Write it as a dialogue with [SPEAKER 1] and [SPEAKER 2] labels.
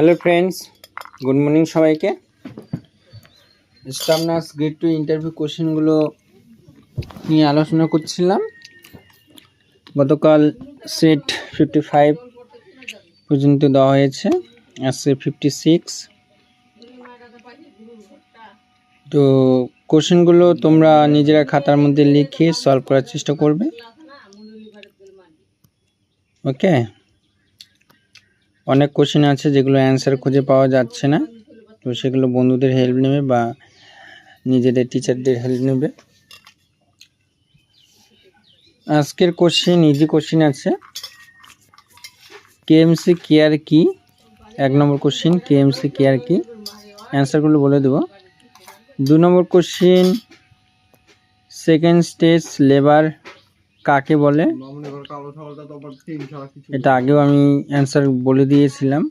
[SPEAKER 1] Hello friends, good morning সবাইকে। Staff nurse grade 2 interview কোশ্চেনগুলো নিয়ে আলোচনা করছিলাম। গতকাল সেট 55 পর্যন্ত দেওয়া হয়েছে, আজকে 56। তো কোশ্চেনগুলো তোমরা নিজেরা খাতার মধ্যে লিখে সলভ করার চেষ্টা করবে। ওকে, অনেক কোশ্চেন আছে যেগুলো অ্যান্সার খুঁজে পাওয়া যাচ্ছে না, তো সেগুলো বন্ধুদের হেল্প নেবে বা নিজেদের টিচারদের হেল্প নেবে। আজকের কোশ্চেন ইজি কোশ্চেন আছে। কেএমসি কেয়ার কি? 1 নম্বর কোশ্চেন, কেএমসি কেয়ার কি? অ্যান্সারগুলো বলে দেব। 2 নম্বর কোশ্চেন, সেকেন্ড স্টেজ লেবার কাকে বলে? এটা আগেও আমি অ্যান্সার বলে দিয়েছিলাম।